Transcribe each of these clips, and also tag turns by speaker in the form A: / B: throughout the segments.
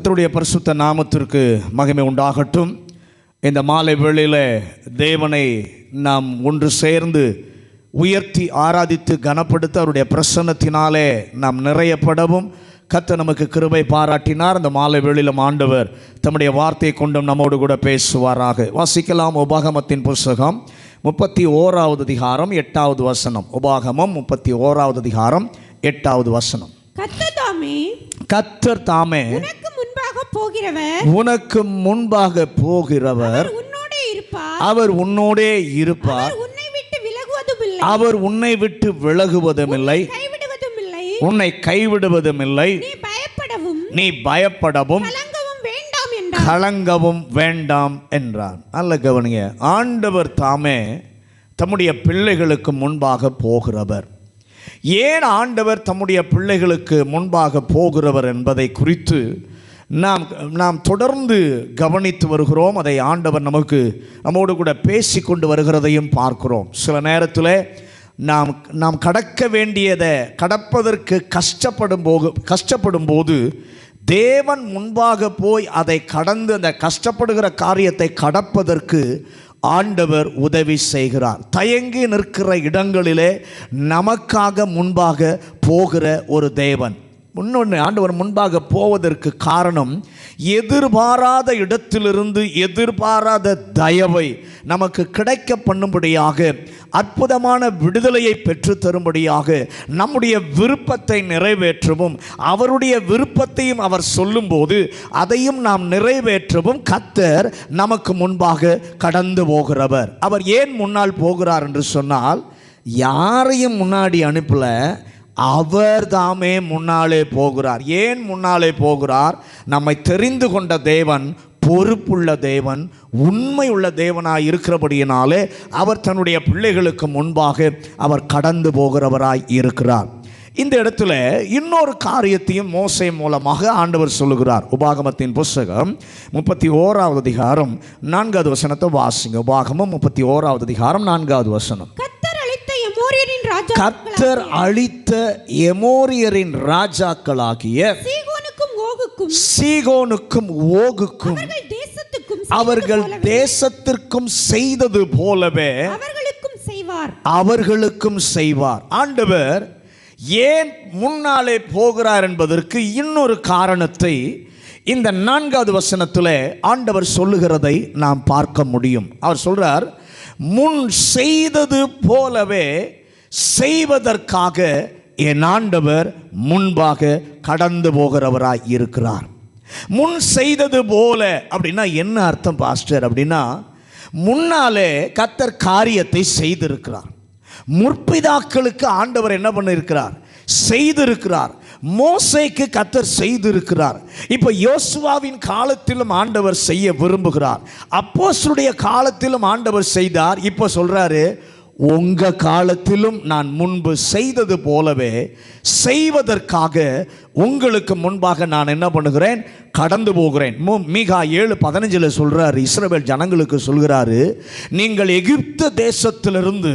A: கர்த்தருடைய பரிசுத்த நாமத்திற்கு மகிமை உண்டாகட்டும். இந்த மாலை வேளையில் தேவனை நாம் ஒன்று சேர்ந்து உயர்த்தி ஆராதித்து கனப்படுத்த அவருடைய பிரசன்னத்தினாலே நாம் நிறையப்படவும் கர்த்தர் நமக்கு கிருபை பாராட்டினார். இந்த மாலை வேளையிலும் ஆண்டவர் தம்முடைய வார்த்தையை கொண்டும் நம்மோடு கூட பேசுவாராக. வாசிக்கலாம். உபாகமத்தின் புஸ்தகம் 31வது அதிகாரம் 8வது வசனம். உபாகமம் 31வது அதிகாரம் 8வது வசனம். கர்த்தர் தாமே உனக்கு முன்பாக போகிறவர், அவர் உன்னோடே இருப்பார், அவர் உன்னை விட்டு விலகுவதுமில்லை, உன்னை கைவிடுவதுமில்லை, நீ பயப்படவும் கலங்கவும் வேண்டாம் என்றார். நல்ல கவனிங்க. ஆண்டவர் தாமே தம்முடைய பிள்ளைகளுக்கு முன்பாக போகிறவர். ஏன் ஆண்டவர் தம்முடைய பிள்ளைகளுக்கு முன்பாக போகிறவர் என்பதை குறித்து நாம் தொடர்ந்து கவனித்து வருகிறோம். அதை ஆண்டவர் நம்மோடு கூட பேசி கொண்டு வருகிறதையும் பார்க்கிறோம். சில நேரத்தில் நாம் கடக்க வேண்டியதை கடப்பதற்கு கஷ்டப்படும் போது தேவன் முன்பாக போய் அதை கடந்து அந்த கஷ்டப்படுகிற காரியத்தை கடப்பதற்கு ஆண்டவர் உதவி செய்கிறார். தயங்கி நிற்கிற இடங்களிலே நமக்காக முன்பாக போகிற ஒரு தேவன். இன்னொன்று, ஆண்டவர் முன்பாக போவதற்கு காரணம் எதிர்பாராத இடத்திலிருந்து எதிர்பாராத தயவை நமக்கு கிடைக்க பண்ணும்படியாக, அற்புதமான விடுதலையை பெற்று தரும்படியாக, நம்முடைய விருப்பத்தை நிறைவேற்றவும் அவருடைய விருப்பத்தையும் அவர் சொல்லும்போது அதையும் நாம் நிறைவேற்றவும் கர்த்தர் நமக்கு முன்பாக கடந்து போகிறவர். அவர் ஏன் முன்னால் போகிறார் என்று சொன்னால், யாரையும் முன்னாடி அனுப்பல, அவர் தாமே முன்னாலே போகிறார். ஏன் முன்னாலே போகிறார்? நம்மை தெரிந்து கொண்ட தேவன், பொறுப்புள்ள தேவன், உண்மை உள்ள தேவனாய் இருக்கிறபடியினாலே அவர் தன்னுடைய பிள்ளைகளுக்கு முன்பாக அவர் கடந்து போகிறவராய் இருக்கிறார். இந்த இடத்துல இன்னொரு காரியத்தையும் மோசே மூலமாக ஆண்டவர் சொல்லுகிறார். உபாகமத்தின் புஸ்தகம் 31வது அதிகாரம் 4வது வசனத்தை வாசிங்க. உபாகமம் 31வது அதிகாரம் 4வது வசனம். கர்த்தர் அழித்த எமோரியரின் ராஜாக்களாகிய சீகோனுக்கும் ஓகுக்கும் அவர்கள் தேசத்திற்கும் செய்தது போலவே அவர்களுக்கும் செய்வார். ஆண்டவர் ஏன் முன்னாலே போகிறார் என்பதற்கு இன்னொரு காரணத்தை இந்த 4வது வசனத்தில் ஆண்டவர் சொல்லுகிறதை நாம் பார்க்க முடியும். அவர் சொல்றார், முன் செய்தது போலவே செய்வதற்காக என் ஆண்டவர் முன்பாக கடந்து போகிறவராய் இருக்கிறார். முன் செய்தது போல அப்படின்னா என்ன அர்த்தம் பாஸ்டர்? அப்படின்னா முன்னாலே கர்த்தர் காரியத்தை செய்திருக்கிறார். முற்பிதாக்களுக்கு ஆண்டவர் என்ன பண்ணியிருக்கிறார்? செய்திருக்கிறார். மோசேக்கு கர்த்தர் செய்திருக்கிறார். இப்போ யோசுவாவின் காலத்திலும் ஆண்டவர் செய்ய விரும்புகிறார். அப்போஸ்தலருடைய காலத்திலும் ஆண்டவர் செய்தார். இப்போ சொல்றாரு, உங்க காலத்திலும் நான் முன்பு செய்தது போலவே செய்வதற்காக உங்களுக்கு முன்பாக நான் என்ன பண்ணுகிறேன்? கடந்து போகிறேன். மீகா 7:15 சொல்றாரு, இஸ்ரவேல் ஜனங்களுக்கு சொல்கிறாரு, நீங்கள் எகிப்து தேசத்திலிருந்து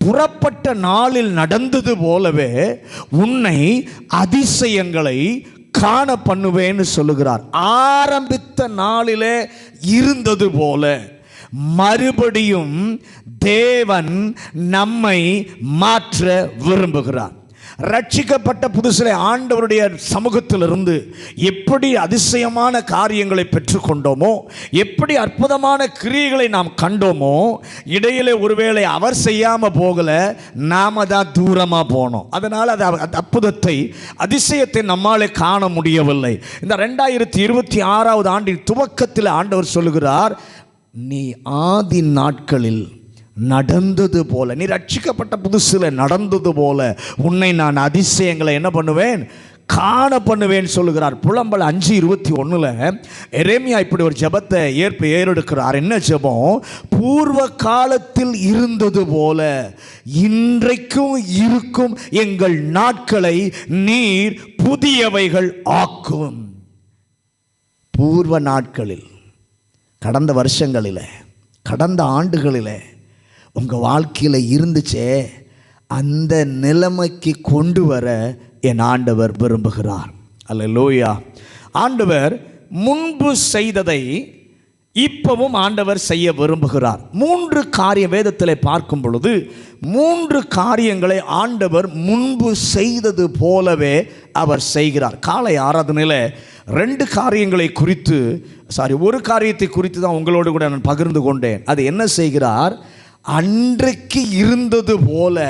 A: புறப்பட்ட நாளில் நடந்தது போலவே உன்னை அதிசயங்களை காண பண்ணுவேன்னு சொல்லுகிறார். ஆரம்பித்த நாளிலே இருந்தது போல மறுபடியும் தேவன் நம்மை மாற்ற விரும்புகிறார். ரட்சிக்கப்பட்ட புதுசில் ஆண்டவருடைய சமூகத்திலிருந்து எப்படி அதிசயமான காரியங்களை பெற்றுக்கொண்டோமோ, எப்படி அற்புதமான கிரியைகளை நாம் கண்டோமோ, இடையிலே ஒருவேளை அவர் செய்யாமல் போகலை, நாம தான் தூரமாக போனோம். அதனால் அது அற்புதத்தை, அதிசயத்தை நம்மாலே காண முடியவில்லை. இந்த 2026வது ஆண்டின் துவக்கத்தில் ஆண்டவர் சொல்லுகிறார், நீ ஆதி நாட்களில் நடந்தது போல, நீ ரட்சிக்கப்பட்ட புதுசில் நடந்தது போல உன்னை நான் அதிசயங்களை என்ன பண்ணுவேன்? காண பண்ணுவேன் சொல்லுகிறார். புலம்பல் 5:21 எரேமியா இப்படி ஒரு ஜெபத்தை ஏறெடுக்கிறார். என்ன ஜெபம்? பூர்வ காலத்தில் இருந்தது போல இன்றைக்கும் இருக்கும் எங்கள் நாட்களை நீர் புதியவைகள் ஆக்கும். பூர்வ நாட்களில், கடந்த வருஷங்களில், கடந்த ஆண்டுகளில் உங்கள் வாழ்க்கையில் இருந்துச்சே, அந்த நிலைமைக்கு கொண்டு வர என் ஆண்டவர் விரும்புகிறார். அல்லேலூயா. ஆண்டவர் முன்பு செய்ததை இப்பவும் ஆண்டவர் செய்ய விரும்புகிறார். 3 காரியம் வேதத்தில் பார்க்கும் பொழுது 3 காரியங்களை ஆண்டவர் முன்பு செய்தது போலவே அவர் செய்கிறார். காலை ஆராதனையில் 2 காரியங்களை குறித்து ஒரு காரியத்தை குறித்து தான் உங்களோடு கூட நான் பகிர்ந்து கொண்டேன். அது என்ன செய்கிறார்? அன்றைக்கு இருந்தது போல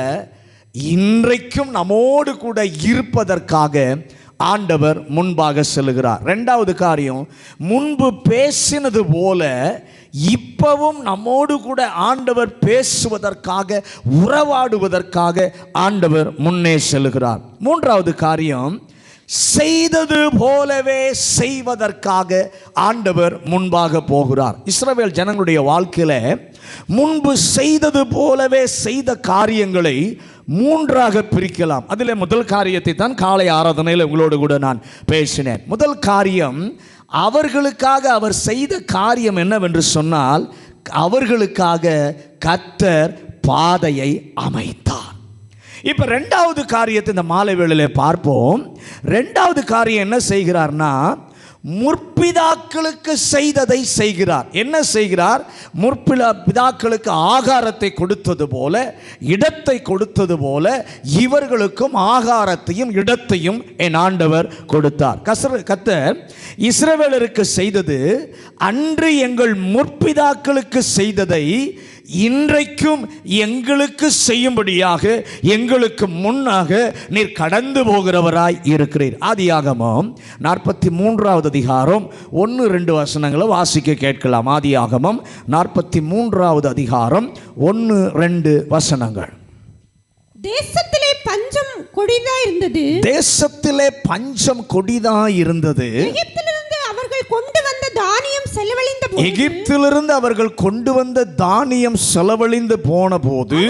A: இன்றைக்கும் நம்மோடு கூட இருப்பதற்காக ஆண்டவர் முன்பாக செல்கிறார். 2வது காரியம், முன்பு பேசினது போல இப்பவும் நம்மோடு கூட ஆண்டவர் பேசுவதற்காக, உறவாடுவதற்காக ஆண்டவர் முன்னே செல்கிறார். 3வது காரியம், செய்தது போலவே செய்வதற்காக ஆண்டவர் முன்பாக போகிறார். இஸ்ரவேல் ஜனங்களுடைய வாழ்க்கையில முன்பு செய்தது போலவே செய்த காரியங்களை 3ஆக பிரிக்கலாம். அதில் முதல் காரியத்தை தான் காலை ஆராதனையில் உங்களோடு கூட நான் பேசினேன். முதல் காரியம், அவர்களுக்காக அவர் செய்த காரியம் என்னவென்று சொன்னால், அவர்களுக்காக கர்த்தர் பாதையை அமைத்தார். இப்போ 2வது காரியத்தை இந்த மாலை வேளையிலே பார்ப்போம். 2வது காரியம் என்ன செய்கிறார்னா, முற்பிதாக்களுக்கு செய்ததை செய்கிறார். என்ன செய்கிறார்? முற்பிதாக்களுக்கு ஆகாரத்தை கொடுத்தது போல, இடத்தை கொடுத்தது போல இவர்களுக்கும் ஆகாரத்தையும் இடத்தையும் என் ஆண்டவர் கொடுத்தார். கர்த்தர் இஸ்ரவேலருக்கு செய்தது, அன்று எங்கள் முற்பிதாக்களுக்கு செய்ததை இன்றைக்கும் எங்களுக்கு செய்யும்படியாக எங்களுக்கு முன்னாக நீர் கடந்து போகிறவராய் இருக்கிறீர். ஆதியாகமம் 43வது அதிகாரம் 1-2 வசனங்களை வாசிக்க கேட்கலாம். ஆதியாகமம் 43வது அதிகாரம் 1-2 வசனங்கள்.
B: தேசத்திலே பஞ்சம் கொடிதா இருந்தது.
A: தேசத்திலே பஞ்சம் கொடிதா இருந்தது.
B: எகிப்திலிருந்து அவர்கள் கொண்டு வந்த தானியம் செலவழிந்த போது,
A: எகிப்திலிருந்து அவர்கள் கொண்டு வந்த தானியம் செலவழிந்து போன போது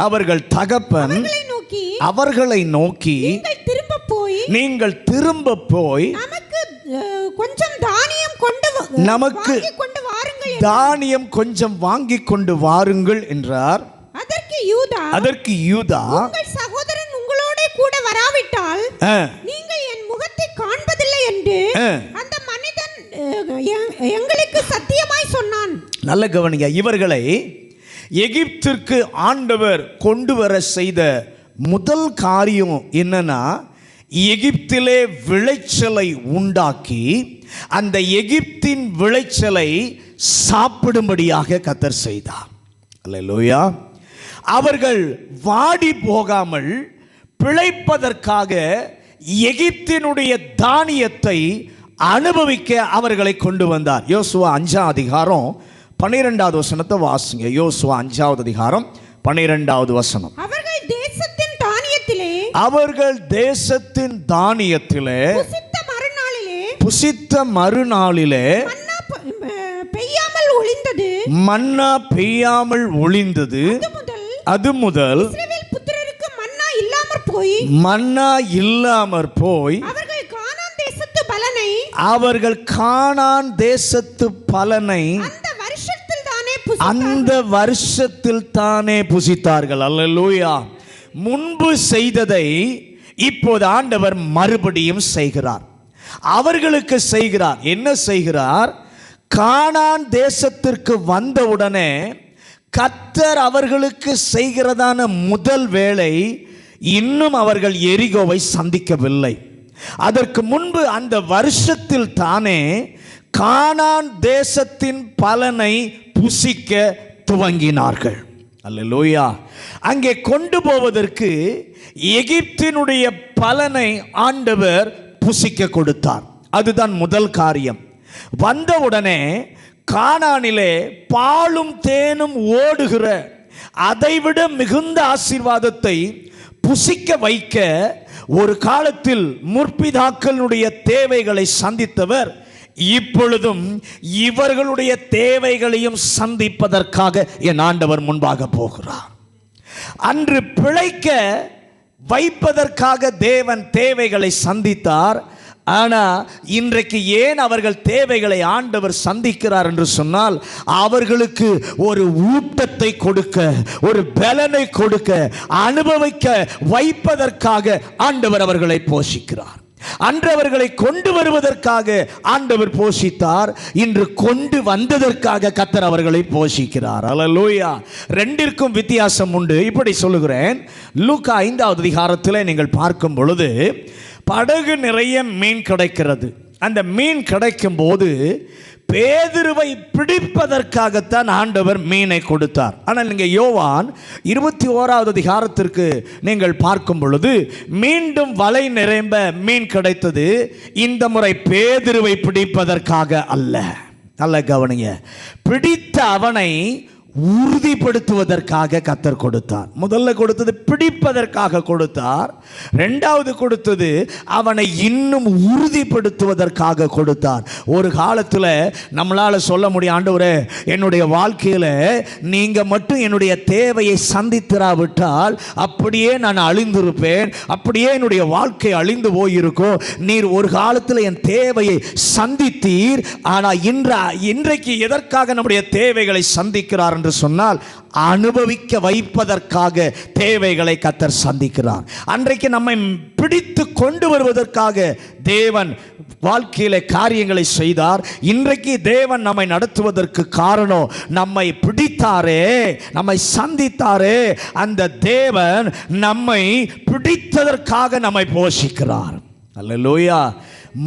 A: அவர்கள் தகப்பன் அவர்களை நோக்கி நீங்கள் திரும்ப போய்
B: கொஞ்சம் தானியம்
A: நமக்கு தானியம் கொஞ்சம் வாங்கி கொண்டு வாருங்கள் என்றார். அதற்கு யூதா
B: உங்கள் சகோதரன் உங்களோட கூட வராவிட்டால் நீங்கள் என் முகத்தை காண்பதில்லை என்று அந்த மனிதன் எங்களுக்கு சத்தியமாய் சொன்னான்.
A: நல்ல கவனிங்க, இவர்களை எகிப்திற்கு ஆண்டவர் கொண்டு வர செய்த முதல் காரியம் என்னன்னா, எகிப்திலே விளைச்சலை உண்டாக்கி அந்த எகிப்தின் விளைச்சலை சாப்பிடும்படியாக கர்த்தர் செய்தார். அல்லேலூயா. அவர்கள் வாடி போகாமல் பிழைப்பதற்காக எகிப்தினுடைய தானியத்தை அனுபவிக்க அவர்களை கொண்டு வந்தார். யோசுவா 5ஆம் அதிகாரம் 12வது வசனத்தை வாசிங்க. யோசுவா 5வது அதிகாரம் 12வது வசனம்.
B: அவர்கள் தேசத்தின் தானியத்திலே
A: புசித்த மறுநாளிலே மன்னா பெய்யாமல் ஒளிந்தது. அது முதல் மன்னா இல்லாமற் போய் அவர்கள் கானான் தேசத்து பலனை அந்த வருஷத்தில் தானே புசித்தார்கள். அல்லேலூயா. முன்பு செய்ததை இப்போது ஆண்டவர் மறுபடியும் செய்கிறார். அவர்களுக்கு செய்கிறார். என்ன செய்கிறார்? கானான் தேசத்திற்கு வந்தவுடனே கர்த்தர் அவர்களுக்கு செய்கிறதான முதல் வேளை, இன்னும் அவர்கள் எரிகோவை சந்திக்கவில்லை. அதற்கு முன்பு அந்த வருஷத்தில் தானே கானான் தேசத்தின் பலனை புசிக்க துவங்கினார்கள். அல்லேலூயா. அங்கே கொண்டு போவதற்கு எகிப்தினுடைய பலனை ஆண்டவர் புசிக்க கொடுத்தார். அதுதான் முதல் காரியம். வந்தவுடனே கானானிலே பாலும் தேனும் ஓடுகிற அதைவிட மிகுந்த ஆசீர்வாதத்தை புசிக்க வைக்க ஒரு காலத்தில் முற்பிதாக்களுடைய தேவைகளை சந்தித்தவர் இப்பொழுதும் இவர்களுடைய தேவைகளையும் சந்திப்பதற்காக என் ஆண்டவர் முன்பாக போகிறார். அன்று பிழைக்க வைப்பதற்காக தேவன் தேவைகளை சந்தித்தார். ஆனால் இன்றைக்கு ஏன் அவர்கள் தேவைகளை ஆண்டவர் சந்திக்கிறார் என்று சொன்னால், அவர்களுக்கு ஒரு ஊட்டத்தை கொடுக்க, ஒரு பலனை கொடுக்க, அனுபவிக்க வைப்பதற்காக ஆண்டவர் அவர்களை போஷிக்கிறார். அன்று அவர்களை கொண்டு வருவதற்காக ஆண்டவர் போஷித்தார், இன்று கொண்டு வந்ததற்காக கர்த்தர் அவர்களை போஷிக்கிறார். அல்லேலூயா. ரெண்டிற்கும் வித்தியாசம் உண்டு. இப்படி சொல்லுகிறேன், லூக்கா 5வது அதிகாரத்தில் நீங்கள் பார்க்கும் பொழுது படகு நிறைய மீன் கிடைக்கிறது. அந்த மீன் கிடைக்கும் போது பேதுருவை பிடிப்பதற்காகத்தான் ஆண்டவர் மீனை கொடுத்தார். ஆனால் நீங்கள் யோவான் 21வது அதிகாரத்திற்கு நீங்கள் பார்க்கும் பொழுது மீண்டும் வலை நிறைம்ப மீன் கிடைத்தது. இந்த முறை பேதுருவை பிடிப்பதற்காக அல்ல. நல்ல கவனிங்க, பிடித்த அவனை உறுதிப்படுத்துவதற்காக கர்த்தர் கொடுத்தார். முதல்ல கொடுத்தது பிடிப்பதற்காக கொடுத்தார். இரண்டாவது கொடுத்தது அவனை இன்னும் உறுதிப்படுத்துவதற்காக கொடுத்தார். ஒரு காலத்தில் நம்மளால சொல்ல முடியும், ஆண்டவரே என்னுடைய வாழ்க்கையில் நீங்க மட்டும் என்னுடைய தேவையை சந்தித்திராவிட்டால் அப்படியே நான் அழிந்திருப்பேன், அப்படியே என்னுடைய வாழ்க்கை அழிந்து போயிருக்கும். நீர் ஒரு காலத்தில் என் தேவையை சந்தித்தீர், ஆனால் இன்றைக்கு எதற்காக நம்முடைய தேவைகளை சந்திக்கிறார் என்று சொன்னால் அனுபவிக்க வைப்பதற்காக தேவைகளை கர்த்தர் சந்திக்கிறார். அன்றைக்கு நம்மை பிடித்து கொண்டு வருவதற்காக தேவன் வாழ்க்கையில காரியங்களை செய்தார். இன்றைக்கு தேவன் நம்மை நடத்துவதற்கு காரணம், நம்மை பிடித்தாரே, நம்மை சந்தித்தாரே, அந்த தேவன் நம்மை பிடித்ததற்காக நம்மை போஷிக்கிறார். அல்லேலூயா.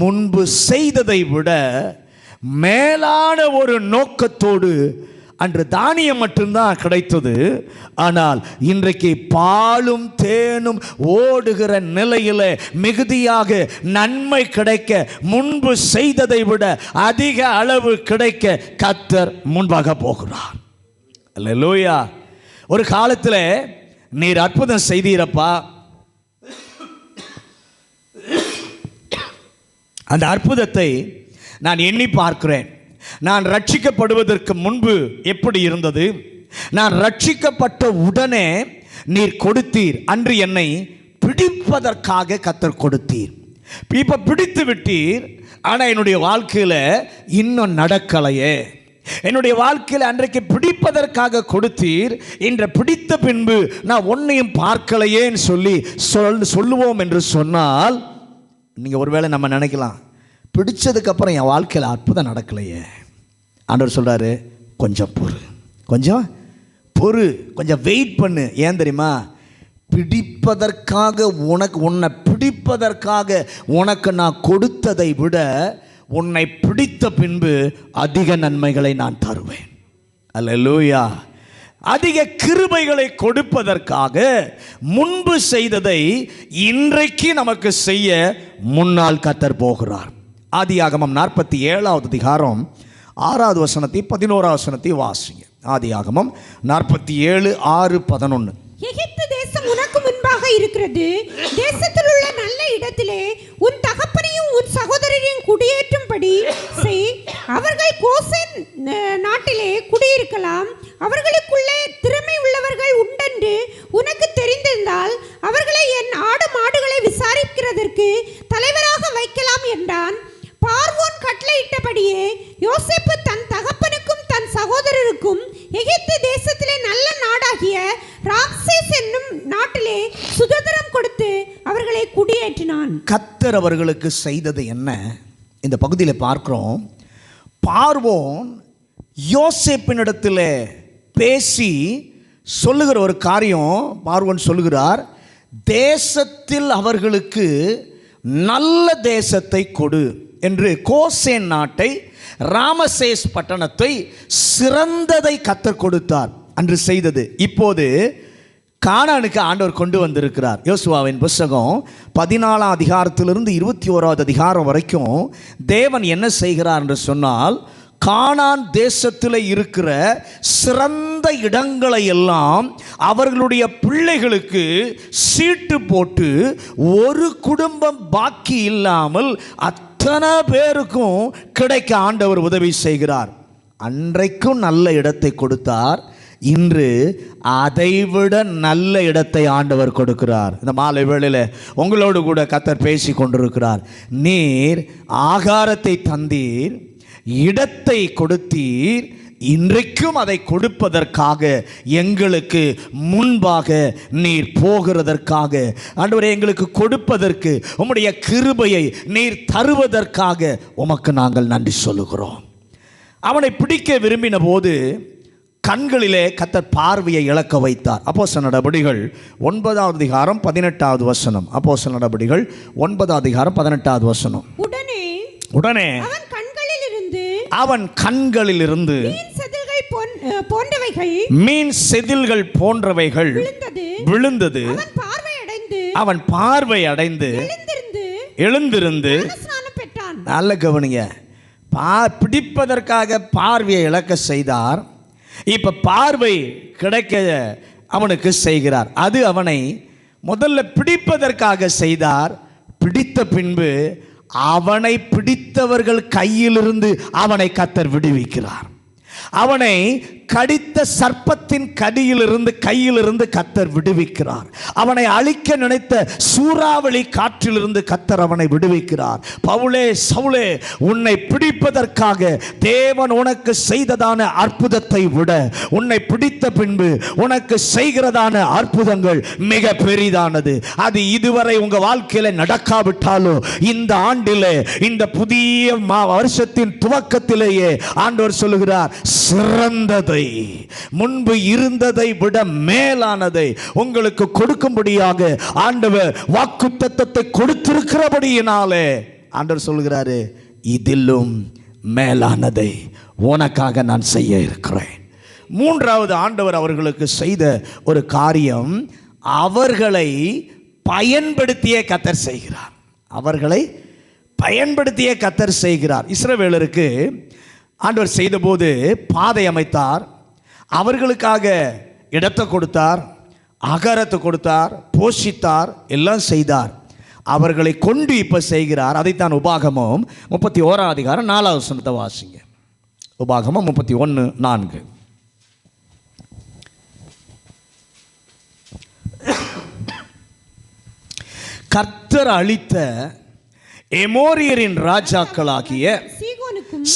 A: முன்பு செய்ததை விட மேலான ஒரு நோக்கத்தோடு அன்று தானியம் மட்டும்தான் கிடைத்தது. ஆனால் இன்றைக்கு பாலும் தேனும் ஓடுகிற நிலையில் மிகுதியாக நன்மை கிடைக்க, முன்பு செய்ததை விட அதிக அளவு கிடைக்க கர்த்தர் முன்பாக போகிறார். அல்லேலூயா. ஒரு காலத்தில் நீர் அற்புதம் செய்தீரப்பா, அந்த அற்புதத்தை நான் எண்ணி பார்க்கிறேன். நான் ரட்சிக்கப்படுவதற்கு முன்பு எப்படி இருந்தது, நான் ரட்சிக்கப்பட்ட உடனே நீர் கொடுத்தீர், அன்று என்னை பிடிப்பதற்காக கர்த்தர் கொடுத்தீர். இப்போ பிடித்து விட்டீர், ஆனால் என்னுடைய வாழ்க்கையில் இன்னும் நடக்கலையே. என்னுடைய வாழ்க்கையில் அன்றைக்கு பிடிப்பதற்காக கொடுத்தீர், இன்று பிடித்த பின்பு நான் ஒன்றையும் பார்க்கலையேன்னு சொல்லி சொல்லுவோம் என்று சொன்னால், நீங்கள் ஒருவேளை நம்ம நினைக்கலாம், பிடிச்சதுக்கப்புறம் என் வாழ்க்கையில் அற்புதம் நடக்கலையே. ஆண்டவர் சொல்கிறாரு, கொஞ்சம் பொறு, கொஞ்சம் பொறு, கொஞ்சம் வெயிட் பண்ணு. ஏன் தெரியுமா? பிடிப்பதற்காக உன்னை பிடிப்பதற்காக உனக்கு நான் கொடுத்ததை விட உன்னை பிடித்த பின்பு அதிக நன்மைகளை நான் தருவேன். அல்லேலூயா. அதிக கிருபைகளை கொடுப்பதற்காக முன்பு செய்ததை இன்றைக்கு நமக்கு செய்ய முன்னால் கர்த்தர் போகிறார். ஆதியாகமம் 47வது அதிகாரம் 6வது வசனத்தை 11வது வசனத்தை வாசிங்க. ஆதியாகமம் 47, 6, 11.
B: எகிப்து தேசம் உனக்கு முன்பாக இருக்கிறது. தேசத்தில் உள்ள நல்ல இடத்திலே உன் தகப்பனையும் உன் சகோதரரையும் குடியேற்றும்படி செய். அவர்கள் கோசேன் நாட்டிலே குடியிருக்கலாம். அவர்களுக்குள்ளே திறமை உள்ளவர்கள் உண்டென்று உனக்கு தெரிந்திருந்தால் அவர்களை என் ஆடு மாடுகளை விசாரிக்கிறதற்கு தலைவராக வைக்கலாம் என்றான். பார்வோன் கட்டளையிட்டபடியே யோசேப்பு தன் தகப்பனுக்கும் தன் சகோதரருக்கும் எகிப்து தேசத்திலே நல்ல நாடாகிய ராக்சேஸ் என்னும் நாட்டிலே சுதந்திரம் கொடுத்து அவர்களை குடியேற்றினான்.
A: கர்த்தர் அவர்களுக்கு செய்தது என்ன? இந்த பகுதியில் பார்க்கிறோம். பார்வோன் யோசேப்பினிடத்தில் பேசி சொல்லுகிற ஒரு காரியம், பார்வோன் சொல்லுகிறார், தேசத்தில் அவர்களுக்கு நல்ல தேசத்தை கொடு என்று கோசேன் நாட்டை, ராமசேஸ் பட்டணத்தை, சிறந்ததை கர்த்தர் கொடுத்தார் அன்று செய்தது. இப்போது கானானுக்கு ஆண்டவர் கொண்டு வந்திருக்கிறார். யோசுவாவின் புத்தகம் 14ஆம் அதிகாரத்திலிருந்து 21வது அதிகாரம் வரைக்கும் தேவன் என்ன செய்கிறார் என்று சொன்னால், கானான் தேசத்தில் இருக்கிற சிறந்த இடங்களை எல்லாம் அவர்களுடைய பிள்ளைகளுக்கு சீட்டு போட்டு ஒரு குடும்பம் பாக்கி இல்லாமல் அத்தனை பேருக்கும் கிடைக்க ஆண்டவர் உதவி செய்கிறார். அன்றைக்கும் நல்ல இடத்தை கொடுத்தார், இன்று அதைவிட நல்ல இடத்தை ஆண்டவர் கொடுக்கிறார். இந்த மாலை வேளையில் உங்களோடு கூட கர்த்தர் பேசி கொண்டிருக்கிறார். நீர் ஆகாரத்தை தந்தீர், இடத்தை கொடுத்தீர், இன்றைக்கும் அதை கொடுப்பதற்காக எங்களுக்கு முன்பாக நீர் போகிறதற்காக, ஆண்டவரே எங்களுக்கு கொடுப்பதற்கு உம்முடைய கிருபையை நீர் தருவதற்காக உமக்கு நாங்கள் நன்றி சொல்லுகிறோம். அவனை பிடிக்க விரும்பின போது கண்களிலே கர்த்தர் பார்வையை இழக்க வைத்தார். அப்போஸ்தலர் நடபடிகள் 9ஆம் அதிகாரம் 18வது வசனம். அப்போஸ்தலர் நடபடிகள் 9ஆம் அதிகாரம் 18வது வசனம். உடனே அவன் கண்களிலிருந்து மீன் செதில்கள் போன்றவைகள் விழுந்தது. அவன் பார்வை அடைந்து எழுந்திருந்து, நல்ல கவனிங்க, பிடிப்பதற்காக பார்வையை இழக்க செய்தார். இப்ப பார்வை கிடைக்க அவனுக்கு செய்கிறார். அது அவனை முதல்ல பிடிப்பதற்காக செய்தார். பிடித்த பின்பு அவனை பிடித்தவர்கள் கையிலிருந்து அவனை கர்த்தர் விடுவிக்கிறார். அவனை கடித்த சர்ப்பத்தின் கடியிலிருந்து கையிலிருந்து கர்த்தர் விடுவிக்கிறார். அவனை அழிக்க நினைத்த சூறாவளி காற்றிலிருந்து கர்த்தர் அவனை விடுவிக்கிறார். பவுலே, சவுலே, உன்னை பிடிப்பதற்காக தேவன் உனக்கு செய்ததான அற்புதத்தை விட உன்னை பிடித்த பின்பு உனக்கு செய்கிறதான அற்புதங்கள் மிக பெரிதானது. அது இதுவரை உங்க வாழ்க்கையில நடக்காவிட்டாலும் இந்த ஆண்டிலே, இந்த புதிய வருஷத்தின் துவக்கத்திலேயே ஆண்டவர் சொல்லுகிறார், சிறந்ததை, முன்பு இருந்ததை விட மேலானதை உங்களுக்கு கொடுக்கும்படியாக ஆண்டவர் வாக்குத்தத்தத்தை கொடுத்திருக்கிறபடியினாலே ஆண்டவர் சொல்கிறாரு, இதிலும் மேலானதை உனக்காக நான் செய்ய இருக்கிறேன். மூன்றாவது ஆண்டவர் அவர்களுக்கு செய்த ஒரு காரியம், அவர்களை பயன்படுத்திய கர்த்தர் செய்கிறார். அவர்களை பயன்படுத்திய கர்த்தர் செய்கிறார். இஸ்ரவேலருக்கு ஆண்டவர் செய்தபோது பாதை அமைத்தார், அவர்களுக்காக இடத்தை கொடுத்தார், ஆகாரத்தை கொடுத்தார், போஷித்தார், எல்லாம் செய்தார். அவர்களை கொண்டு இப்ப செய்கிறார். அதைத்தான் உபாகமம் 31ஆம் அதிகாரம் 4வது வசனத்தை வாசிங்க. உபாகமம் 31:4. கர்த்தர் அளித்த எமோரியரின் ராஜாக்களாகிய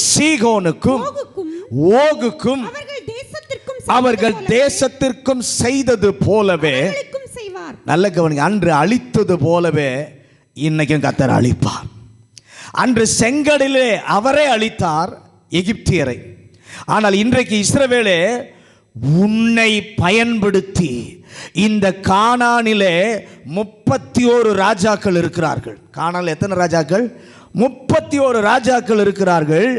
A: சீகோனுக்கும் ஓகுக்கும் அவர்கள் தேசத்திற்கும் செய்தது போலவே, நல்ல கவனிங்க, அன்று அழித்தது போலவே இன்னைக்கும் கர்த்தர் அழிப்பார். அன்று செங்கடலிலே அவரே அழித்தார் எகிப்தியரை. ஆனால் இன்றைக்கு இஸ்ரவேலே உன்னை பயன்படுத்தி இந்த கானானிலே 31 ராஜாக்கள் இருக்கிறார்கள். கானானில் எத்தனை ராஜாக்கள்? 31 ராஜாக்கள் இருக்கிறார்கள்.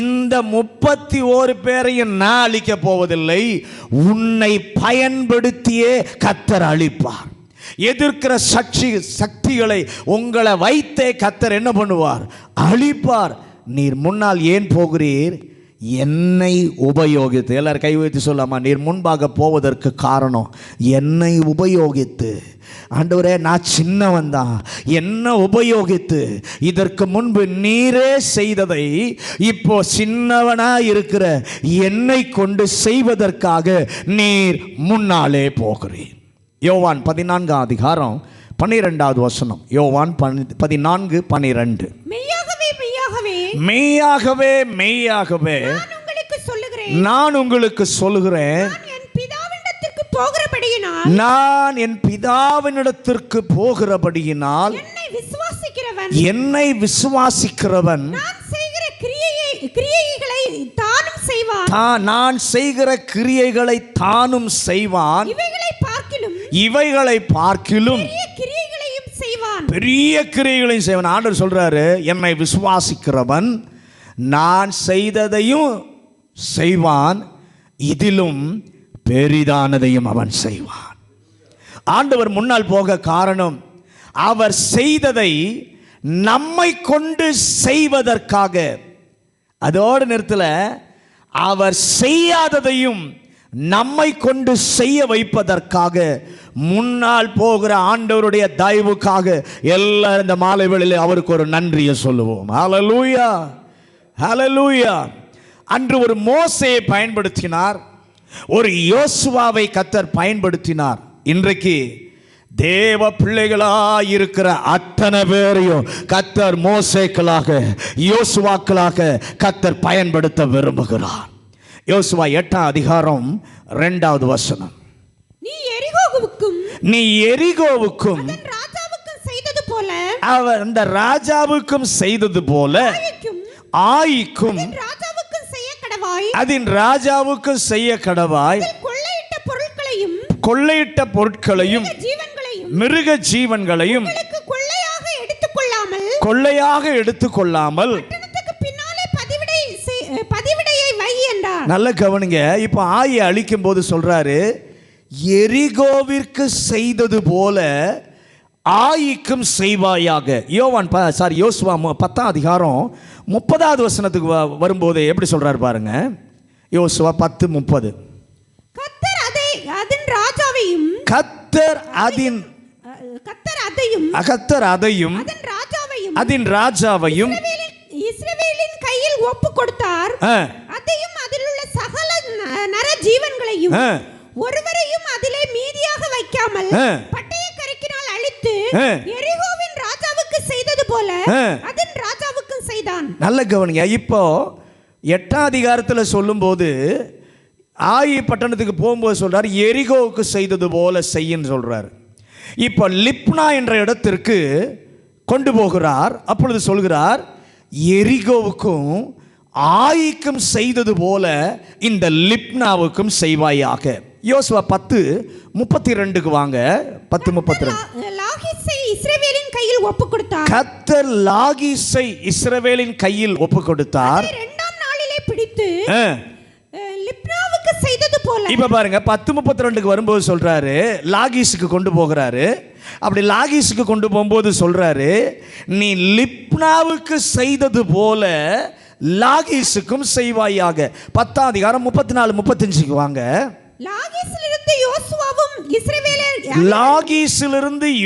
A: இந்த 31 பேரையும் நான் அழிக்க போவதில்லை, உன்னை பயன்படுத்தியே கர்த்தர் அழிப்பார். எதிர்க்கிற சக்திகளை உங்களை வைத்தே கர்த்தர் என்ன பண்ணுவார்? அழிப்பார். நீர் முன்னால் ஏன் போகிறீர்? என்னை உபயோகித்து, எல்லாரும் கை வைத்து சொல்லாமா, நீர் முன்பாக போவதற்கு காரணம் என்னை உபயோகித்து. ஆண்டவரே, நான் சின்னவன் தான், என்ன உபயோகித்து இதற்கு முன்பு நீரே செய்ததை இப்போ சின்னவனா இருக்கிற என்னை கொண்டு செய்வதற்காக நீர் முன்னாலே போகிறீர். யோவான் 14ஆம் அதிகாரம் 12வது வசனம். யோவான் 14:12. மெய்யாகவே மெய்யாகவே நான் உங்களுக்கு சொல்லுகிறேன், நான் என் பிதாவினிடத்திற்கு போகிறபடியினால் என்னை விசுவாசிக்கிறவன் நான் செய்கிற கிரியைகளை தானும் செய்வான், இவைகளை பார்க்கிலும் பெரிய கிரியைகளையும் செய்வான். ஆண்டவர் சொல்றாரு, என்னை விசுவாசிக்கிறவன் நான் செய்ததையும் செய்வான், இதிலும் பெரிதானதையும் அவன் செய்வான். ஆண்டவர் முன்னால் போக காரணம், அவர் செய்ததை நம்மை கொண்டு செய்வதற்காக. அதோடு நிறுத்தல, அவர் செய்யாததையும் நம்மை கொண்டு செய்ய வைப்பதற்காக முன்னால் போகிற ஆண்டவருடைய தயவுக்காக எல்லாரும் இந்த மாலை வேளையிலே அவருக்கு ஒரு நன்றியை சொல்லுவோம். ஹல்லேலூயா, ஹல்லேலூயா. அன்று ஒரு மோசேயை பயன்படுத்தினார், ஒரு யோசுவாவை கர்த்தர் பயன்படுத்தினார். இன்றைக்கு தேவ பிள்ளைகளாய் இருக்கிற அத்தனை பேரையும் கர்த்தர் மோசேக்களாக, யோசுவாக்களாக கர்த்தர் பயன்படுத்த விரும்புகிறார். யோசுவா 8ஆம் அதிகாரம் 2வது வசனம்.
B: நீ எரிகோவுக்கும்
A: அதன்
B: ராஜாவுக்கும் செய்தது போல
A: அவர் அந்த ராஜாவுக்கும் செய்தது போல ஆயிக்கும் அதன் ராஜாவுக்கும் செய்ய கடவாய். கொள்ளையிட்ட பொருட்களையும் மிருக ஜீவன்களையும் கொள்ளையாக எடுத்துக்கொள்ளாமல் நல்ல கவனிங்க. இப்ப ஆயை அழிக்கும் போது சொல்றாரு, எரிகோவிற்கு செய்தது போல ஆயிக்கும் செய்வாயாக. யோசுவா 10ஆம் அதிகாரம் 30வது வசனத்துக்கு வரும்போது எப்படி சொல்றாரு பாருங்க. யோசுவா 10:30. கர்த்தர் அதையும் அதன் ராஜாவையும்
B: இஸ்ரவேலின் கையில் ஒப்பு கொடுத்தார். அதையும் அதில் உள்ள சகல நர ஜீவன்களையும் ஒருவரையும் அதிலே மீதியாக வைக்காமல் பட்டய கருக்கினால் அழித்து எரிகோவின் ராஜாவுக்கு செய்தது போல அதன் ராஜாவுக்கு செய்தான்.
A: நல்ல கவனிங்க. இப்போ 8ஆம் அதிகாரத்தில் சொல்லும்போது ஆயி பட்டணத்துக்கு போகும்போது சொல்றார், எரிகோவுக்கு செய்தது போல செய்யின்னு சொல்றார். இப்போ லிப்னா என்ற இடத்திற்கு கொண்டு போகிறார். அப்பொழுது சொல்கிறார், எரிகோவுக்கும் ஆயிக்கும் செய்தது போல இந்த லிப்னாவுக்கும் செய்வாயாக. யோசுவா 10:32 வாங்க. 10:32.
B: லாகீஸை இஸ்ரவேலின் கையில் ஒப்பு கொடுத்தார்.
A: கர்த்தர் லாகீஸை இஸ்ரவேலின் கையில் ஒப்பு கொடுத்தார்.
B: 2ஆம் நாளிலே பிடித்து லிப்னாவுக்கு செய்தது போல.
A: இப்ப பாருங்க 10:32 வரும்போது சொல்றாரு, லாகீஸுக்கு கொண்டு போகிறாரு. அப்படி லாகீஸுக்கு கொண்டு போகும்போது சொல்றாரு, நீ லிப்னாவுக்கு செய்தது போல லாகீஸுக்கும் செய்வாயாக. 10ஆம் அதிகாரம் 34-35 வாங்க.
B: லாகீஸிலிருந்து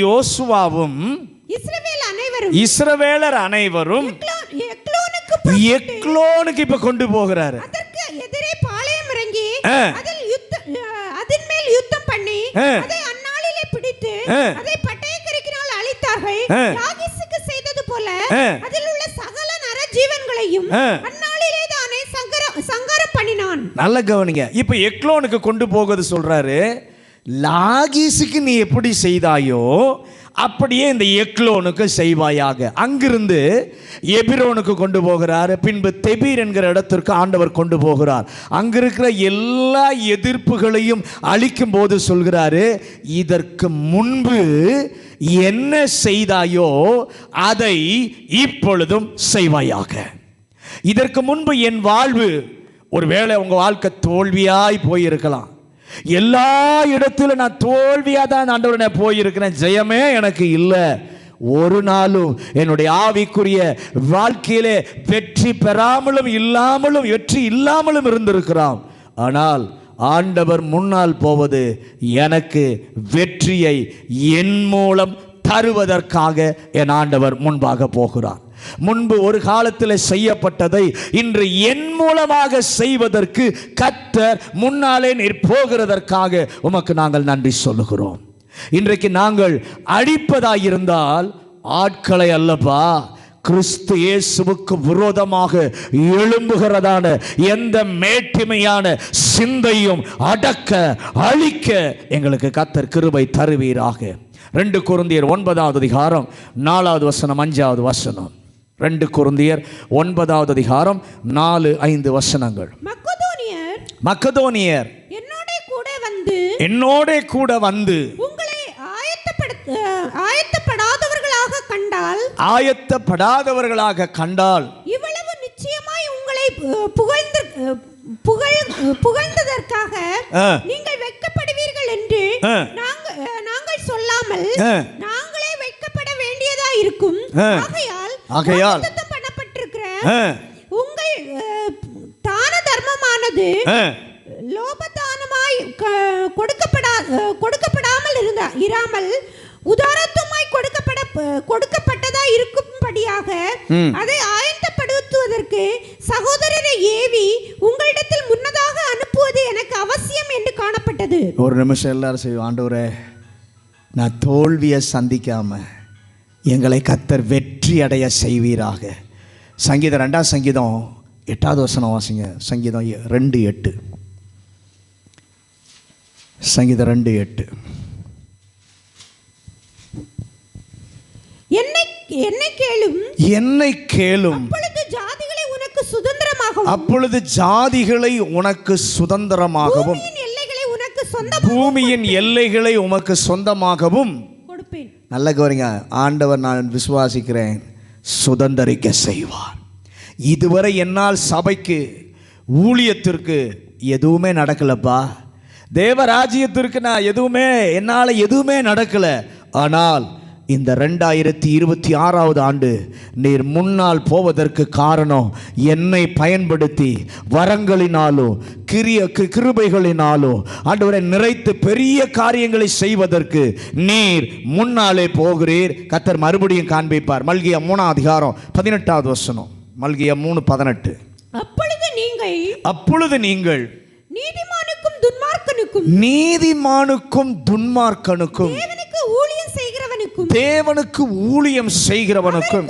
B: யோசுவாவும்
A: இஸ்ரவேலர் அனைவரும் எக்லோனுக்கு இப்ப கொண்டு போகிறாரு.
B: அதற்கு எதிரே பாளையம் இறங்கி அதின் மேல் யுத்தம் பண்ணி அதை அந்நாளிலே பிடித்து அதை பட்டய கருக்கினால் அழித்தார்கள். லாகீஸுக்கு செய்தது போல அதில் உள்ள சகல நர ஜீவன்களையும் அந்நாளிலே தானே சங்காரம் பண்ணினான்.
A: நல்ல கவனிங்க. இப்ப எக்லோனுக்கு கொண்டு போகிறது சொல்றாரு, லாகீஸுக்கு நீ எப்படி செய்தாயோ அப்படியே இந்த எக்லோனுக்கு செய்வாயாக. அங்கிருந்து எபிரோனுக்கு கொண்டு போகிறார். பின்பு தெபீர் என்கிற இடத்திற்கு ஆண்டவர் கொண்டு போகிறார். அங்கிருக்கிற எல்லா எதிர்ப்புகளையும் அழிக்கும் போது சொல்கிறாரு, இதற்கு முன்பு என்ன செய்தாயோ அதை இப்பொழுதும் செய்வாயாக. இதற்கு முன்பு என் வாழ்வு, ஒருவேளை உங்க வாழ்க்கை தோல்வியாய் போயிருக்கலாம். எல்லா இடத்திலும் நான் தோல்வியாக தான் ஆண்டவரே போயிருக்கிறேன், ஜெயமே எனக்கு இல்லை. ஒரு நாளும் என்னுடைய ஆவிக்குரிய வாழ்க்கையிலே வெற்றி பெறாமலும் இல்லாமலும் வெற்றி இல்லாமலும் இருந்திருக்கிறோம். ஆனால் ஆண்டவர் முன்னால் போவது எனக்கு வெற்றியை என் மூலம் தருவதற்காக என் ஆண்டவர் முன்பாக போகிறார். முன்பு ஒரு காலத்தில் செய்யப்பட்டதை இன்று என் மூலமாக செய்வதற்கு கர்த்தர் முன்னாலே நீர் போகிறதற்காக உமக்கு நாங்கள் நன்றி சொல்லுகிறோம். இன்றைக்கு நாங்கள் அழிப்பதாயிருந்தால் ஆட்களை அல்லப்பா, கிறிஸ்து இயேசுவுக்கு விரோதமாக எழும்புகிறதான எந்த மேட்டிமையான சிந்தையும் அடக்க அழிக்க எங்களுக்கு கர்த்தர் கிருபை தருவீராக. 2 கொரிந்தியர் 9ஆம் அதிகாரம் 4வது வசனம் 5வது வசனம். 2 கொரிந்தியர் 9ஆம் அதிகாரம் 4-5 வசனங்கள். மக்கதோனியர் என்னோட கூட வந்து
B: உங்களை
A: ஆயத்தப்படாதவர்களாக கண்டால்
B: இவ்வளவு நிச்சயமாய் உங்களை புகழ்ந்ததற்காக நீங்கள் வெட்கப்படுவீர்கள் என்று நாங்கள் சொல்லாமல் நாங்களே வெட்கப்பட வேண்டியதா இருக்கும். ஆகையால் பண்ணப்பட்டிருக்கிற உங்கள் தான தர்மமானது லோபதானமாய் கொடுக்கப்படாமல் இராமல் உதாரத்துவமாய் கொடுக்கப்பட்டதா இருக்கும்படியாக அதை ஆயத்தப்படுத்துவதற்கு சகோதரரை ஏவி உங்களிடத்தில் முன்னதாக அனுப்புவது எனக்கு அவசியம் என்று காணப்பட்டது.
A: ஒரு நிமிஷம் எல்லாரும் செய்வோம். ஆண்டவரே, நான் தோல்வியை சந்திக்காம எங்களை கர்த்தர் வெற்றி அடைய செய்வீராக. சங்கீதம் 2ஆம் சங்கீதம் 8வது வசனம் வாசிங்க. சங்கீதம் 2:8. சங்கீதம் 2:8.
B: என்னை கேளும்,
A: என்னை கேளும்,
B: அப்பொழுது ஜாதிகளை உனக்கு சுதந்திரமாகவும்,
A: அப்பொழுது ஜாதிகளை உனக்கு சுதந்திரமாகவும், பூமியின் எல்லைகளை உமக்கு சொந்தமாகவும்
B: கொடுப்பேன்.
A: நல்ல கவனிங்க, ஆண்டவர் நான் விசுவாசிக்கிறேன் சுதந்திரிக்க செய்வார். இதுவரை என்னால் சபைக்கு ஊழியத்திற்கு எதுவுமே நடக்கலப்பா, தேவராஜ்யத்திற்கு நான் என்னால் எதுவுமே நடக்கல. ஆனால் இந்த 2026வது ஆண்டு நீர் முன்னால் போவதற்கு காரணம் என்னை பயன்படுத்தி வரங்களினாலும் கிருபைகளினாலும் ஆண்டவரை நிறைத்து பெரிய காரியங்களை செய்வதற்கு நீர் முன்னாலே போகிறீர். கர்த்தர் மறுபடியும் காண்பிப்பார். மல்கியா 3ஆம் அதிகாரம் 18வது வசனம். மல்கியா 3:18. அப்பொழுது நீங்கள் நீதிமானுக்கும் துன்மார்க்கனுக்கும் தேவனுக்கு ஊழியம் செய்கிறவனுக்கும்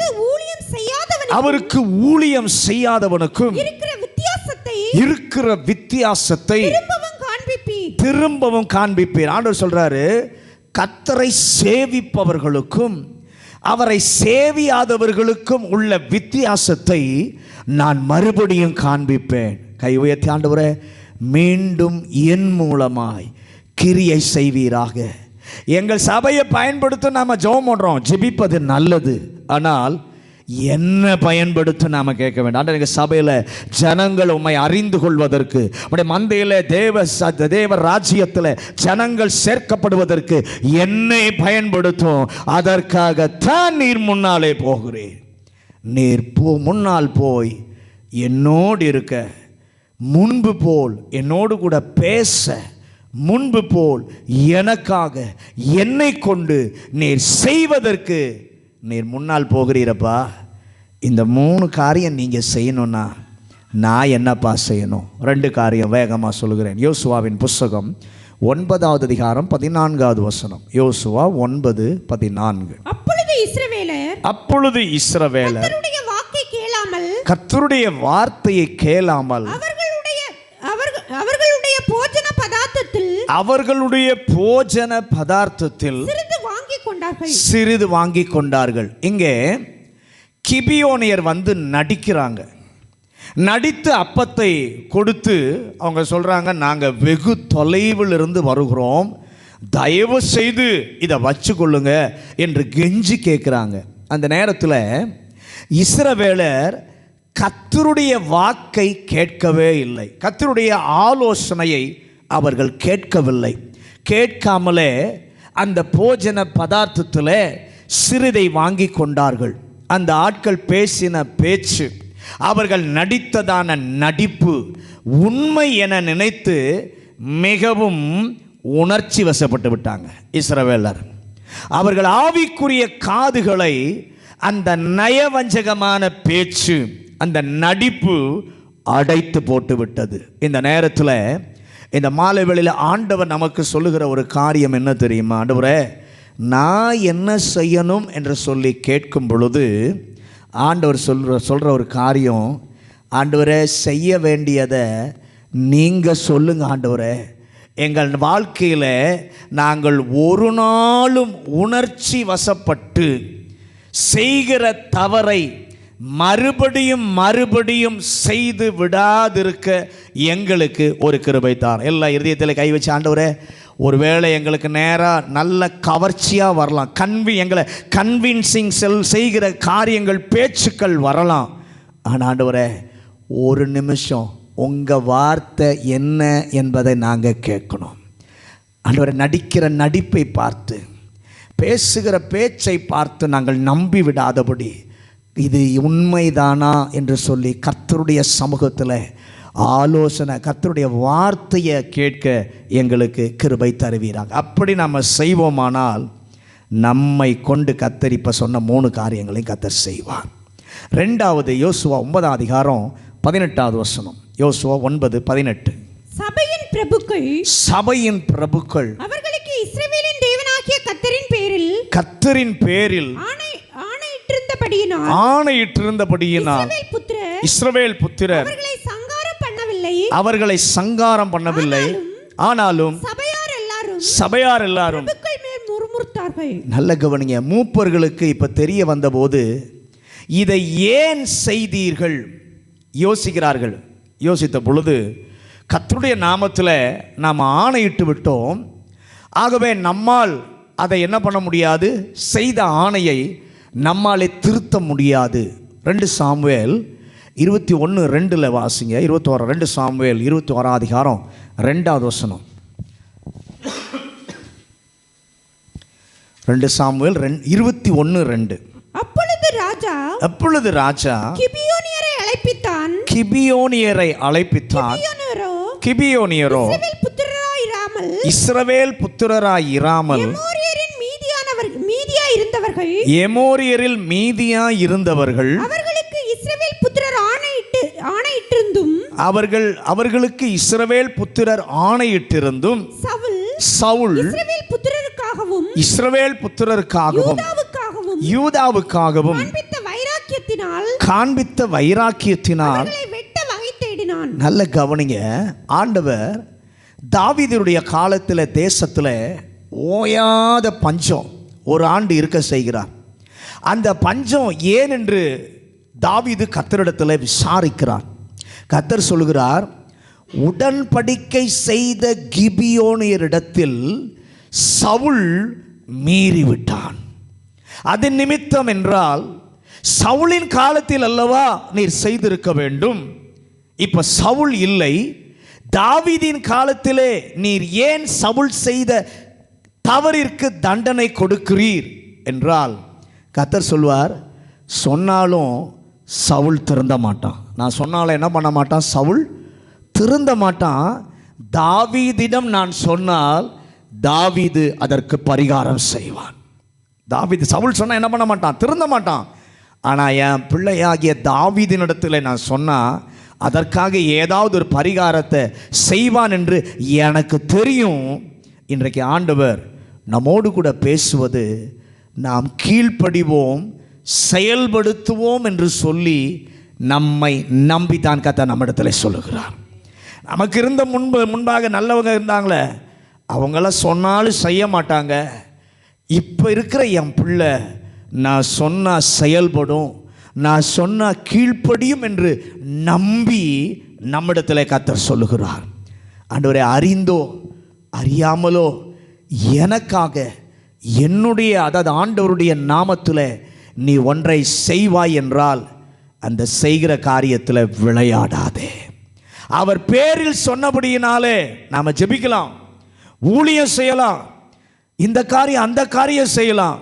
A: அவருக்கு ஊழியம் செய்யாதவனுக்கும் இருக்கிற வித்தியாசத்தை திரும்பவும் காண்பிப்பீர். ஆண்டவர் சொல்றாரு, கர்த்தரை சேவிப்பவர்களுக்கும் அவரை சேவியாதவர்களுக்கும் உள்ள வித்தியாசத்தை நான் மறுபடியும் காண்பிப்பேன். கை உயர்த்தி ஆண்டவரே, மீண்டும் என் மூலமாய் கிரியை செய்வீராக. எங்கள் சபையை பயன்படுத்த நாம் ஜெபம் பண்ணுறோம், ஜெபிப்பது நல்லது. ஆனால் என்ன பயன்படுத்த நாம் கேட்க வேண்டாம். எங்கள் சபையில் ஜனங்கள் உம்மை அறிந்து கொள்வதற்கு, உடைய மந்தையில் தேவ ராஜ்யத்தில் ஜனங்கள் சேர்க்கப்படுவதற்கு என்னை பயன்படுத்தும். அதற்காகத்தான் நீர் முன்னாலே போகிறேன். நீர் முன்னால் போய் என்னோடு இருக்க, முன்பு போல் என்னோடு கூட பேச, முன்பு போல் எனக்காக என்னை கொண்டு நீர் செய்வதற்கு நீர் முன்னால் போகிறீரப்பா. இந்த 3 காரியம் நீங்கள் செய்யணும்னா நான் என்னப்பா செய்யணும்? 2 காரியம் வேகமாக சொல்கிறேன். யோசுவாவின் புஸ்தகம் 9வது அதிகாரம் 14வது வசனம். யோசுவா 9:14. அப்பொழுது இஸ்ரவேலர் கர்த்தருடைய வார்த்தையை கேளாமல் அவர்களுடைய போஜன பதார்த்தத்தில் சிறிது வாங்கி கொண்டார்கள். இங்கே கிபியோனியர் வந்து நடிக்கிறாங்க. நடித்து அப்பத்தை கொடுத்து அவங்க சொல்றாங்க, நாங்கள் வெகு தொலைவில் இருந்து வருகிறோம், தயவு செய்து இதை வச்சுக்கொள்ளுங்க என்று கெஞ்சி கேட்குறாங்க. அந்த நேரத்தில் இஸ்ரவேலர் கர்த்தருடைய வாக்கை கேட்கவே இல்லை. கர்த்தருடைய ஆலோசனையை அவர்கள் கேட்கவில்லை. கேட்காமலே அந்த போஜன பதார்த்தத்தில் சிறிதை வாங்கி கொண்டார்கள். அந்த ஆட்கள் பேசின பேச்சு, அவர்கள் நடித்ததான நடிப்பு உண்மை என நினைத்து மிகவும் உணர்ச்சி வசப்பட்டு விட்டாங்க இஸ்ரவேலர். அவர்கள் ஆவிக்குரிய காதுகளை அந்த நயவஞ்சகமான பேச்சு, அந்த நடிப்பு அடைத்து போட்டு விட்டது. இந்த நேரத்தில், இந்த மாலை வேளையில் ஆண்டவர் நமக்கு சொல்லுகிற ஒரு காரியம் என்ன தெரியுமா? ஆண்டவரே, நான் என்ன செய்யணும் என்று சொல்லி கேட்கும் பொழுது ஆண்டவர் சொல்கிற ஒரு காரியம், ஆண்டவரே செய்ய வேண்டியதை நீங்கள் சொல்லுங்க ஆண்டவரே. எங்கள் வாழ்க்கையில் நாங்கள் ஒரு நாளும் உணர்ச்சி வசப்பட்டு செய்கிற தவறை மறுபடியும் செய்து விடாதிருக்க எங்களுக்கு ஒரு கிருபை தார். எல்லா இருதயத்தில் கை வச்சு, ஆண்டவரே, ஒருவேளை எங்களுக்கு நேராக நல்ல கவர்ச்சியாக வரலாம், எங்களை கன்வின்சிங் செய்கிற காரியங்கள், பேச்சுக்கள் வரலாம். ஆனால் ஆண்டவரே, ஒரு நிமிஷம் உங்கள் வார்த்தை என்ன என்பதை நாங்கள் கேட்கணும். ஆண்டவரே, நடிக்கிற நடிப்பை பார்த்து, பேசுகிற பேச்சை பார்த்து நாங்கள் நம்பி விடாதபடி இது உண்மைதானா என்று சொல்லி கர்த்தருடைய சமூகத்தில் ஆலோசனை, கர்த்தருடைய வார்த்தையை கேட்க எங்களுக்கு கிருபை தருவீராக. அப்படி நம்ம செய்வோமானால் நம்மை கொண்டு கர்த்தர் இப்போ சொன்ன 3 காரியங்களையும் கர்த்தர் செய்வார். 2வது யோசுவா 9ஆம் அதிகாரம் 18வது வசனம். யோசுவா 9:18. சபையின் பிரபுக்கள்
B: அவர்களுக்கு இஸ்ரவேலின் தேவனாகிய கர்த்தரின் பேரில்
A: ஆணையிட்டிருந்தபடியினால் இஸ்ரவேல் புத்திரர் அவர்களை சங்காரம் பண்ணவில்லை. ஆனாலும் சபையார் எல்லாரும் நல்ல கவனிங்க, மூப்பர்களுக்கு இப்ப தெரிய வந்தபோது இதை ஏன் செய்தீர்கள் யோசிக்கிறார்கள். யோசித்த பொழுது கர்த்தருடைய நாமத்தில் நாம் ஆணையிட்டு விட்டோம், ஆகவே நம்மால் அதை என்ன பண்ண முடியாது, செய்த ஆணையை நம்மாலே திருத்த முடியாது. 2 சாமுவேல் 21:2 வாசிங்க. 2 சாமுவேல் 21 அதிகாரம் 2வது வசனம். 2 சாமுவேல் 21:2. அப்பொழுது ராஜா கிபியோனியரை அழைப்பித்தான். கிபியோனியரோ இஸ்ரவேல் புத்திரராய் இராமல் எமோரியரில் மீதியாய் இருந்தவர்கள் அவர்களுக்கு இஸ்ரவேல் புத்திரர் ஆணையிட்டிருந்தும் சவுல் இஸ்ரவேல் புத்திரருக்காகவும் யூதாவுக்காகவும் காண்பித்த வைராக்கியத்தினால் நல்ல கவனிங்க, ஆண்டவர் தாவீதுடைய காலத்தில் தேசத்தில் ஓயாத பஞ்சம் ஒரு ஆண்டு இருக்க செய்கிறார். அந்த பஞ்சம் ஏன் என்று தாவீது கர்த்தரிடத்தில் விசாரிக்கிறார். கர்த்தர் சொல்கிறார், உடன்படிக்கை செய்த கிபியோனியரிடத்தில் சவுல் மீறிவிட்டான். அதன் நிமித்தம் என்றால் சவுலின் காலத்தில் அல்லவா நீர் செய்திருக்க வேண்டும், இப்ப சவுல் இல்லை, தாவீதின் காலத்திலே நீர் ஏன் சவுல் செய்த தவறிற்கு தண்டனை கொடுக்கிறீர் என்றால் கர்த்தர் சொல்வார், சொன்னாலும் சவுல் திருந்த மாட்டான். நான் சொன்னாலும் என்ன பண்ண மாட்டான், சவுல் திருந்த மாட்டான். தாவீதிடம் நான் சொன்னால் தாவீது அதற்கு பரிகாரம் செய்வான். தாவீது சவுல் சொன்னால் என்ன பண்ண மாட்டான், திருந்த மாட்டான். ஆனால் என் பிள்ளையாகிய தாவீதினிடத்தில் நான் சொன்னால் அதற்காக ஏதாவது ஒரு பரிகாரத்தை செய்வான் என்று எனக்கு தெரியும். இன்றைக்கு ஆண்டவர் நம்மோடு கூட பேசுவது, நாம் கீழ்ப்படிவோம் செயல்படுத்துவோம் என்று சொல்லி நம்மை நம்பித்தான் கர்த்தர் நம்மிடத்தில் சொல்லுகிறார். நமக்கு இருந்த முன்பாக நல்லவங்க இருந்தாங்களே, அவங்களாம் சொன்னாலும் செய்ய மாட்டாங்க. இப்போ இருக்கிற என் பிள்ளை நான் சொன்னால் செயல்படும், நான் சொன்னால் கீழ்ப்படியும் என்று நம்பி நம்மிடத்தில் கர்த்தர் சொல்லுகிறார். ஆண்டவரே, அறிந்தோ அறியாமலோ எனக்காக என்னுடைய அதாவது ஆண்டவருடைய நாமத்தில் நீ ஒன்றை செய்வாய் என்றால் அந்த செய்கிற காரியத்தில் விளையாடாதே. அவர் பேரில் சொன்னபடியினாலே நாம் ஜெபிக்கலாம், ஊழியம் செய்யலாம், இந்த காரியம் அந்த காரியம் செய்யலாம்.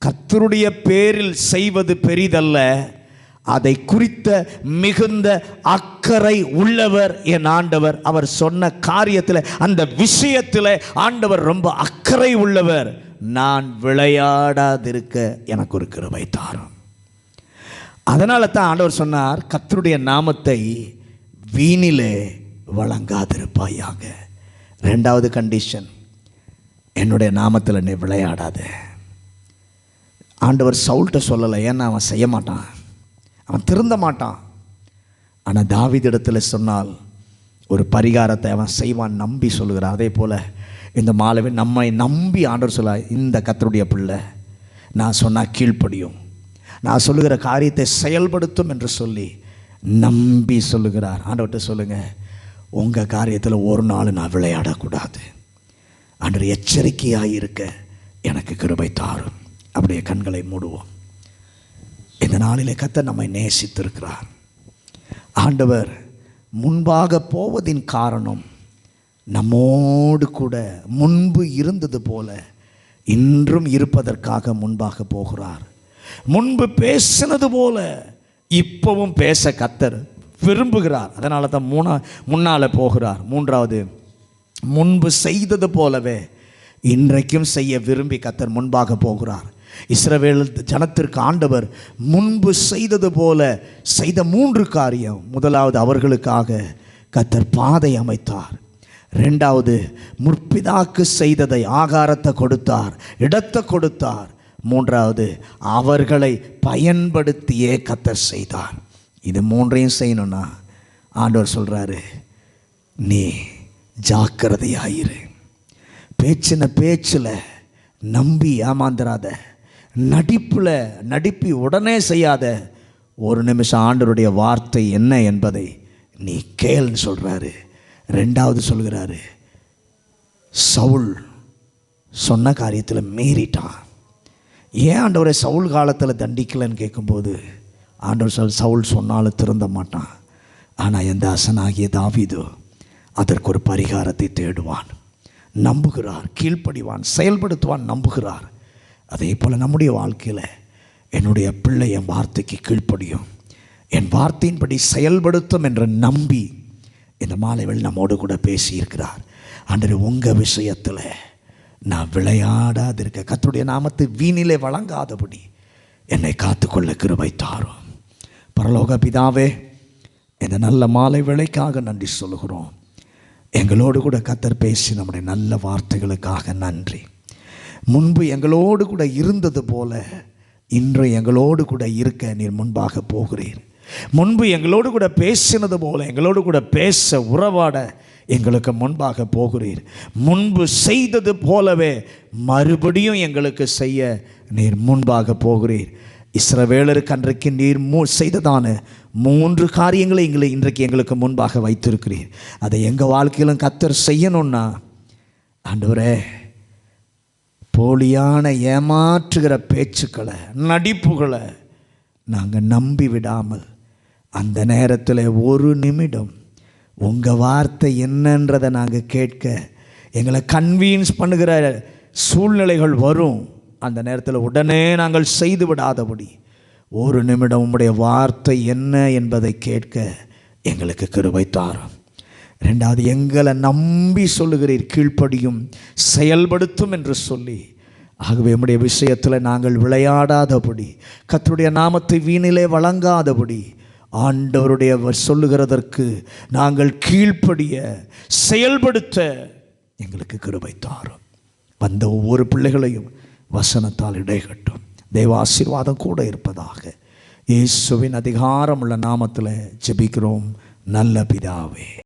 A: கர்த்தருடைய பேரில் செய்வது பெரிதல்ல, அதை குறித்த மிகுந்த அக்கறை உள்ளவர் என் ஆண்டவர். அவர் சொன்ன காரியத்தில் அந்த விஷயத்தில் ஆண்டவர் ரொம்ப அக்கறை உள்ளவர். நான் விளையாடாதிருக்க எனக்கு ஒரு கிருபை தாரும். அதனால தான் ஆண்டவர் சொன்னார், கர்த்தருடைய நாமத்தை வீணிலே வழங்காதிருப்பாயாக. 2வது கண்டிஷன், என்னுடைய நாமத்தில் நீ விளையாடாத. ஆண்டவர் சவுல்கிட்ட சொல்லலை, ஏன்னா அவன் செய்ய மாட்டான், அவன் திருந்த மாட்டான். ஆனால் தாவீதிடத்தில் சொன்னால் ஒரு பரிகாரத்தை அவன் செய்வான் நம்பி சொல்லுகிறான். அதே போல் இந்த மாலவே நம்மை நம்பி ஆண்டவர் சொல்ல, இந்த கர்த்தருடைய பிள்ளை நான் சொன்னால் கீழ்ப்படியும், நான் சொல்லுகிற காரியத்தை செயல்படுத்தும் என்று சொல்லி நம்பி சொல்லுகிறார். ஆண்டவர்கிட்ட சொல்லுங்கள், உங்கள் காரியத்தில் ஒரு நாள் நான் விளையாடக்கூடாது. ஆண்டவர் எச்சரிக்கையாக இருக்க எனக்கு கிருபை தாரும். அப்படியே கண்களை மூடுவோம். இந்த நாளிலே கர்த்தர் நம்மை நேசித்திருக்கிறார். ஆண்டவர் முன்பாக போவதின் காரணம், நம்மோடு கூட முன்பு இருந்தது போல இன்றும் இருப்பதற்காக முன்பாக போகிறார். முன்பு பேசினது போல இப்பவும் பேச கர்த்தர் விரும்புகிறார். அதனால தான் முன்னால் போகிறார். 3வது, முன்பு செய்தது போலவே இன்றைக்கும் செய்ய விரும்பி கர்த்தர் முன்பாக போகிறார். இஸ்ரவேல் ஜனத்திற்கு ஆண்டவர் முன்பு செய்தது போல செய்த 3 காரியம். 1வது, அவர்களுக்காக கர்த்தர் பாதை அமைத்தார். 2வது, முற்பிதாக்கு செய்ததை ஆகாரத்தை கொடுத்தார், இடத்தை கொடுத்தார். 3வது, அவர்களை பயன்படுத்தியே கர்த்தர் செய்தார். இது மூன்றையும் செய்யணும்னா ஆண்டவர் சொல்கிறாரு, நீ ஜாக்கிரதையாயிரு. பேச்சில் நம்பி ஏமாந்துடாத, நடிப்பி உடனே செய்யாத. ஒரு நிமிஷம் ஆண்டவருடைய வார்த்தை என்ன என்பதை நீ கேள்னு சொல்கிறாரு. ரெண்டாவது சொல்கிறாரு, சவுல் சொன்ன காரியத்தில் மீறிட்டான். ஏன் ஆண்டவரை சவுல் காலத்தில் தண்டிக்கலைன்னு கேட்கும்போது ஆண்டவர் சவுல் சொன்னாலும் திருந்த மாட்டான். ஆனால் என் தாசனாகிய தாவீது அதற்கு ஒரு பரிகாரத்தை தேடுவான், நம்புகிறார், கீழ்ப்படிவான், செயல்படுத்துவான், நம்புகிறார். அதே போல் நம்முடைய வாழ்க்கையில் என்னுடைய பிள்ளை என் வார்த்தைக்கு கீழ்ப்படியும், என் வார்த்தையின்படி செயல்படுத்தும் என்று நம்பி இந்த மாலைவில் நம்மோடு கூட பேசியிருக்கிறார். ஆண்டவரே, உங்கள் விஷயத்தில் நான் விளையாடாதிருக்க, கர்த்தருடைய நாமத்தை வீணிலே வழங்காதபடி என்னை காத்துக்கொள்ள கிருபை தாரும். பரலோக பிதாவே, இந்த நல்ல மாலை வேளைக்காக நன்றி சொல்லுகிறோம். எங்களோடு கூட கர்த்தர் பேசி நம்முடைய நல்ல வார்த்தைகளுக்காக நன்றி. முன்பு எங்களோடு கூட இருந்தது போல இன்று எங்களோடு கூட இருக்க நீர் முன்பாக போகிறீர். முன்பு எங்களோடு கூட பேசினது போல எங்களோடு கூட பேச உறவாட எங்களுக்கு முன்பாக போகிறீர். முன்பு செய்தது போலவே மறுபடியும் எங்களுக்கு செய்ய நீர் முன்பாக போகிறீர். இஸ்ரவேலருக்கு அன்றைக்கு நீர் செய்ததான 3 காரியங்களை இன்றைக்கு எங்களுக்கு முன்பாக வைத்திருக்கிறீர். அதை எங்கள் வாழ்க்கையிலும் கர்த்தர் செய்யணும்னா ஆண்டவரே, போலியான ஏமாற்றுகிற பேச்சுக்களை, நடிப்புகளை நாங்கள் நம்பி விடாமல் அந்த நேரத்தில் ஒரு நிமிடம் உங்கள் வார்த்தை என்னன்றதை நாங்கள் கேட்க எங்களை கன்வீன்ஸ் பண்ணுகிற சூழ்நிலைகள் வரும். அந்த நேரத்தில் உடனே நாங்கள் செய்து விடாதபடி ஒரு நிமிடம் உம்முடைய வார்த்தை என்ன என்பதை கேட்க எங்களுக்கு கிருபை தாரும். ரெண்டாவது, எங்களை நம்பி சொல்லுகிறீர், கீழ்ப்படியும், செயல்படுத்தும் என்று சொல்லி. ஆகவே நம்முடைய விஷயத்தில் நாங்கள் விளையாடாதபடி, கர்த்தருடைய நாமத்தை வீணிலே வழங்காதபடி, ஆண்டவருடைய சொல்லுகிறதற்கு நாங்கள் கீழ்ப்படிய, செயல்படுத்த எங்களுக்கு கிருபை தாரும். வந்த ஒவ்வொரு பிள்ளைகளையும் வசனத்தால் இடைகட்டும். தேவ ஆசீர்வாதம் கூட இருப்பதாக. இயேசுவின் அதிகாரமுள்ள நாமத்தில் ஜெபிக்கிறோம் நல்ல பிதாவே.